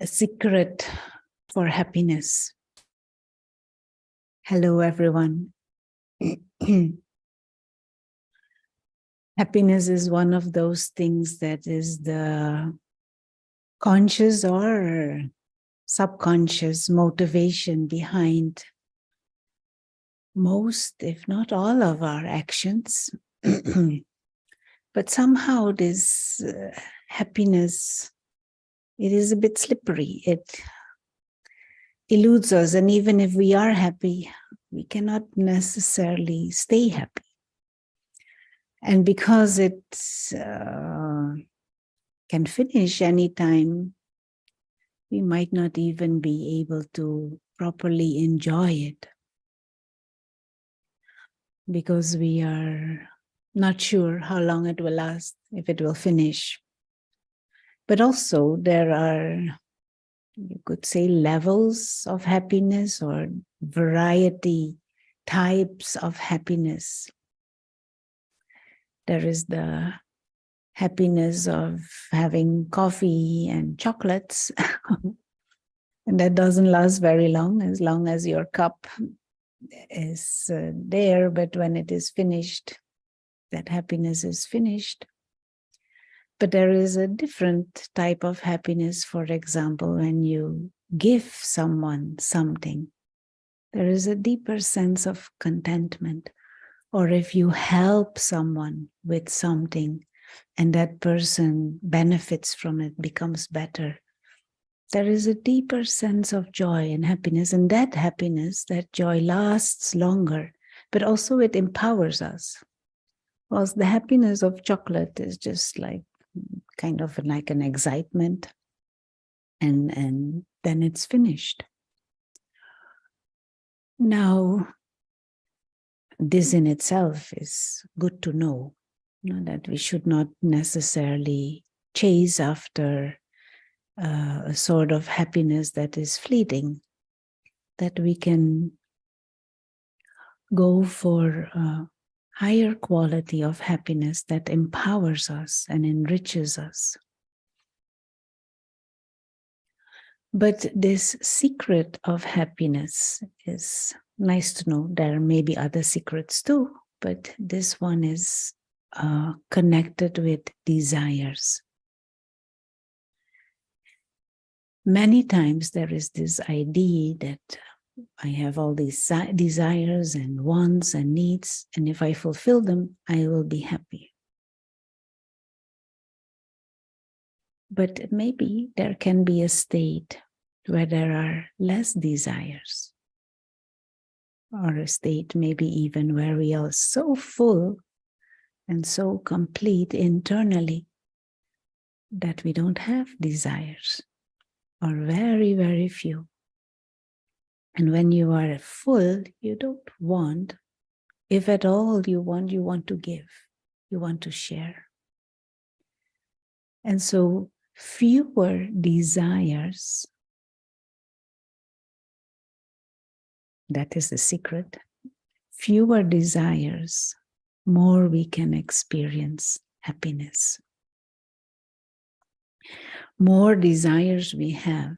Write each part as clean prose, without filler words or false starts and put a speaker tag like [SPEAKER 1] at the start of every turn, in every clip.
[SPEAKER 1] A secret for happiness. Hello, everyone. Happiness is one of those things that is the conscious or subconscious motivation behind most, if not all, of our actions. But somehow this happiness, it is a bit slippery. It eludes us, and even if we are happy, we cannot necessarily stay happy. And because it can finish anytime, we might not even be able to properly enjoy it because we are not sure how long it will last, if it will finish. But also there are, you could say, levels of happiness or variety types of happiness. There is the happiness of having coffee and chocolates. And that doesn't last very long as your cup is there. But when it is finished, that happiness is finished. But there is a different type of happiness, for example, when you give someone something. There is a deeper sense of contentment. Or if you help someone with something and that person benefits from it, becomes better, there is a deeper sense of joy and happiness. And that happiness, that joy lasts longer, but also it empowers us. Whilst the happiness of chocolate is just like kind of like an excitement, and then it's finished. Now, this in itself is good to know, that we should not necessarily chase after a sort of happiness that is fleeting, that we can go for a higher quality of happiness that empowers us and enriches us. But this secret of happiness is nice to know. There may be other secrets too, but this one is connected with desires. Many times there is this idea that I have all these desires and wants and needs, and if I fulfill them, I will be happy. But maybe there can be a state where there are less desires, or a state maybe even where we are so full and so complete internally that we don't have desires, or very, very few. And when you are full, you don't want, if at all you want to give, you want to share. And so fewer desires, that is the secret. Fewer desires, more we can experience happiness. More desires we have,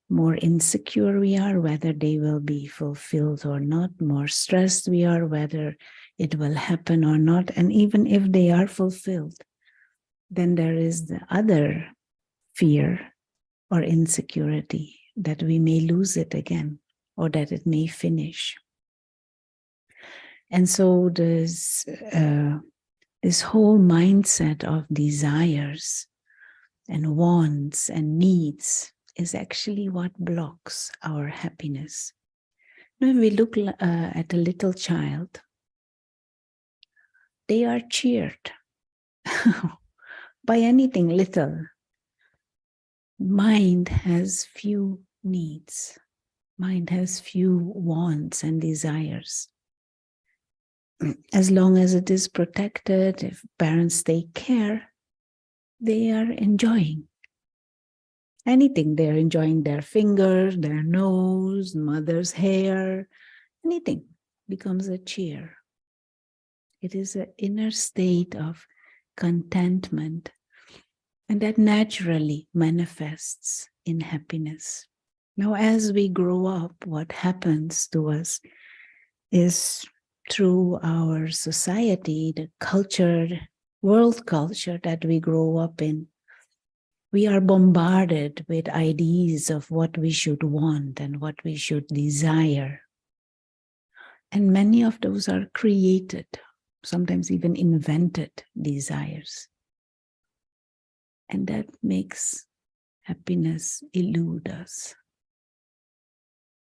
[SPEAKER 1] more insecure we are whether they will be fulfilled or not, more stressed we are whether it will happen or not. And even if they are fulfilled, then there is the other fear or insecurity that we may lose it again, or that it may finish. And so this whole mindset of desires and wants and needs is actually what blocks our happiness. Now, if we look at a little child, they are cheered by anything little. Mind has few needs. Mind has few wants and desires. As long as it is protected, if parents take care, they are enjoying anything. They're enjoying their fingers, their nose, mother's hair, anything becomes a cheer. It is an inner state of contentment, and that naturally manifests in happiness. Now, as we grow up, what happens to us is through our society, the culture, world culture that we grow up in, we are bombarded with ideas of what we should want and what we should desire. And many of those are created, sometimes even invented desires. And that makes happiness elude us.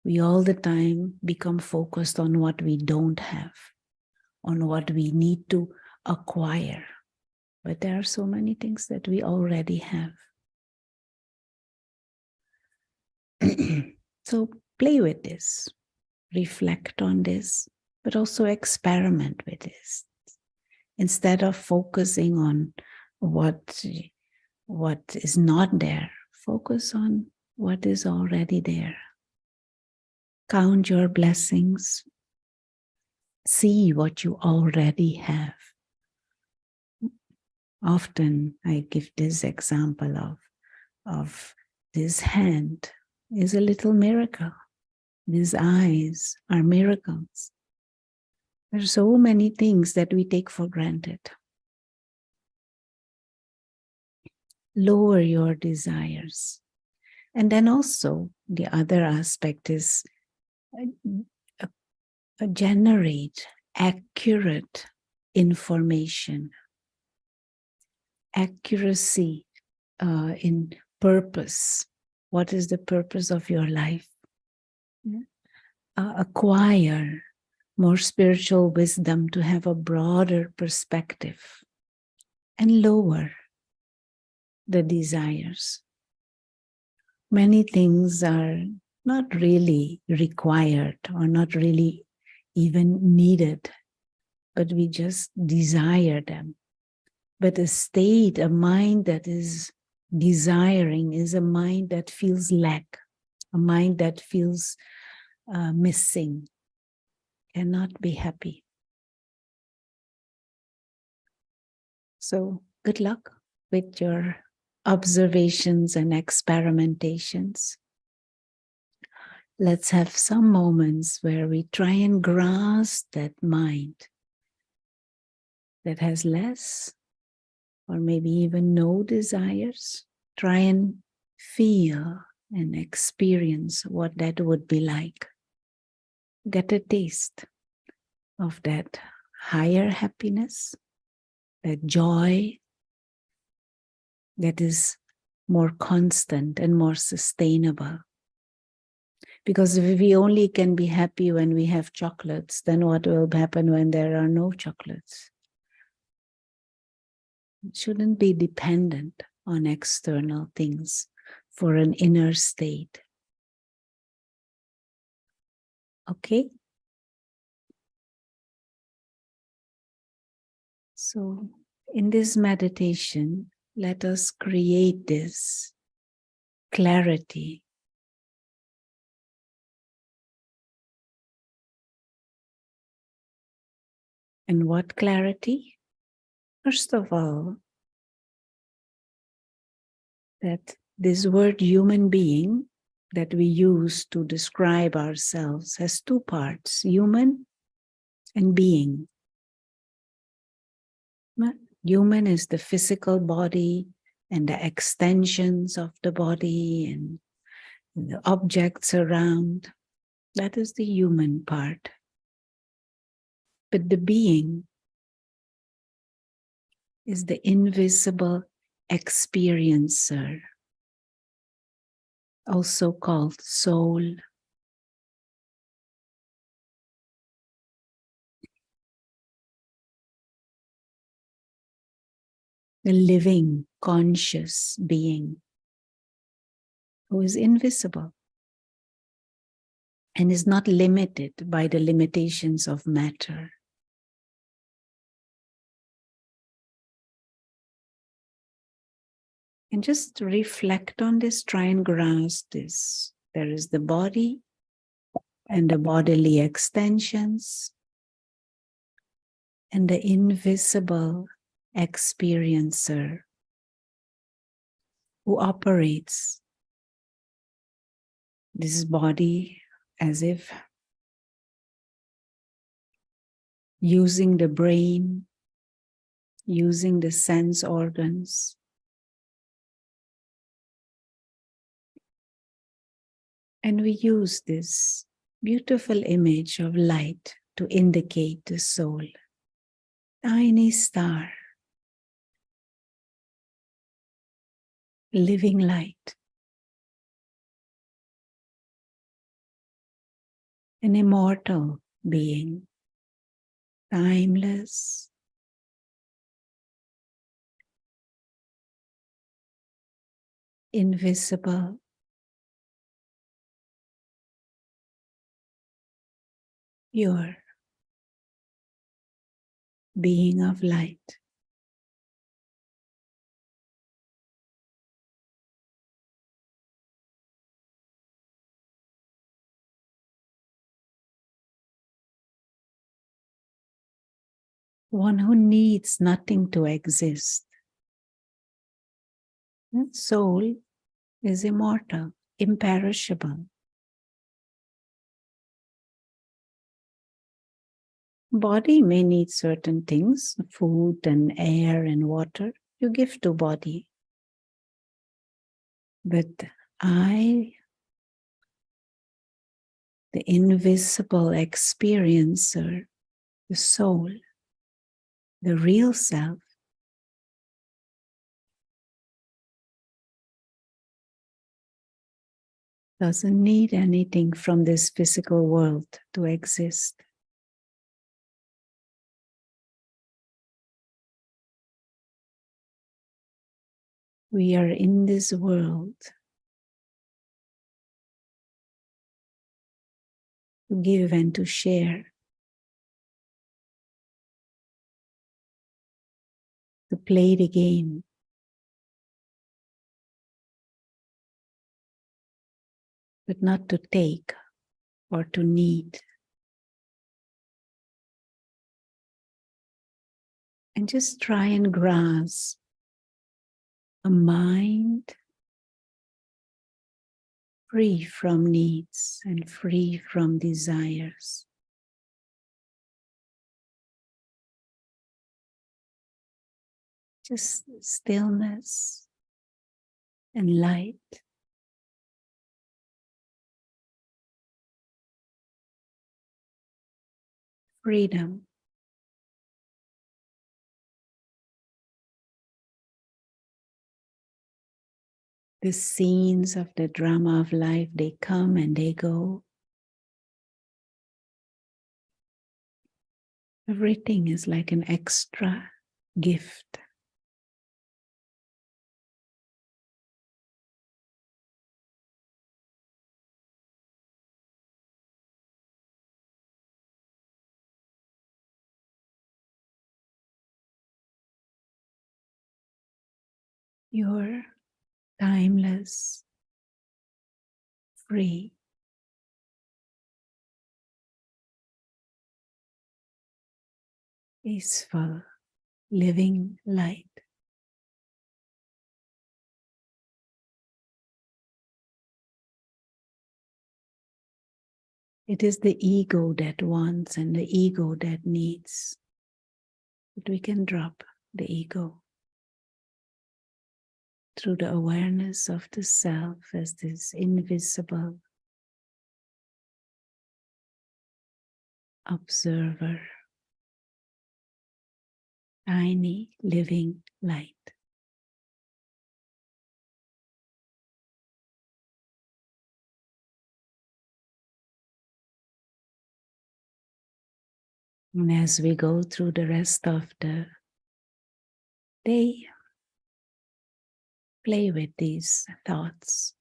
[SPEAKER 1] We all the time become focused on what we don't have, on what we need to acquire. But there are so many things that we already have. So play with this, reflect on this, but also experiment with this. Instead of focusing on what is not there, focus on what is already there. Count your blessings. See what you already have. Often I give this example of this hand is a little miracle. These eyes are miracles. There are so many things that we take for granted. Lower your desires. And then also the other aspect is generate accurate information. Accuracy in purpose. What is the purpose of your life? Acquire more spiritual wisdom to have a broader perspective and lower the desires. Many things are not really required or not really even needed, but we just desire them. But a mind that is desiring is a mind that feels lack, a mind that feels missing, cannot be happy. So good luck with your observations and experimentations. Let's have some moments where we try and grasp that mind that has less or maybe even no desires. Try and feel and experience what that would be like. Get a taste of that higher happiness, that joy that is more constant and more sustainable. Because if we only can be happy when we have chocolates, then what will happen when there are no chocolates? It shouldn't be dependent on external things for an inner state. Okay? So in this meditation, let us create this clarity. And what clarity? First of all, that this word human being that we use to describe ourselves has two parts, human and being. Human is the physical body and the extensions of the body and the objects around. That is the human part. But the being is the invisible experiencer, also called soul. The living, conscious being who is invisible and is not limited by the limitations of matter. And just reflect on this, try and grasp this. There is the body and the bodily extensions and the invisible experiencer who operates this body as if using the brain, using the sense organs. And we use this beautiful image of light to indicate the soul. Tiny star, living light, an immortal being, timeless, invisible, pure, being of light. One who needs nothing to exist. That soul is immortal, imperishable. Body may need certain things, food and air and water. You give to body. But I, the invisible experiencer, the soul, the real self, doesn't need anything from this physical world to exist. We are in this world to give and to share, to play the game. But not to take or to need. And just try and grasp a mind free from needs and free from desires. Just stillness and light. Freedom. The scenes of the drama of life, they come and they go. Everything is like an extra gift. You're timeless, free, peaceful, living light. It is the ego that wants and the ego that needs. But we can drop the ego through the awareness of the self as this invisible observer, tiny living light. And as we go through the rest of the day, play with these thoughts.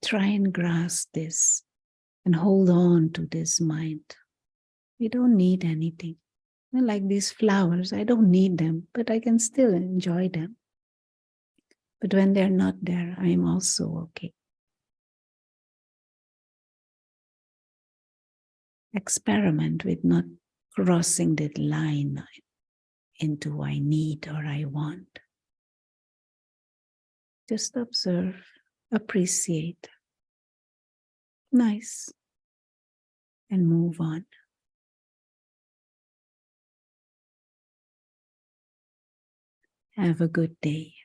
[SPEAKER 1] Try and grasp this and hold on to this mind. We don't need anything. Like these flowers, I don't need them, but I can still enjoy them. But when they're not there, I'm also okay. Experiment with not crossing that line into I need or I want. Just observe appreciate, nice, and move on. Have a good day.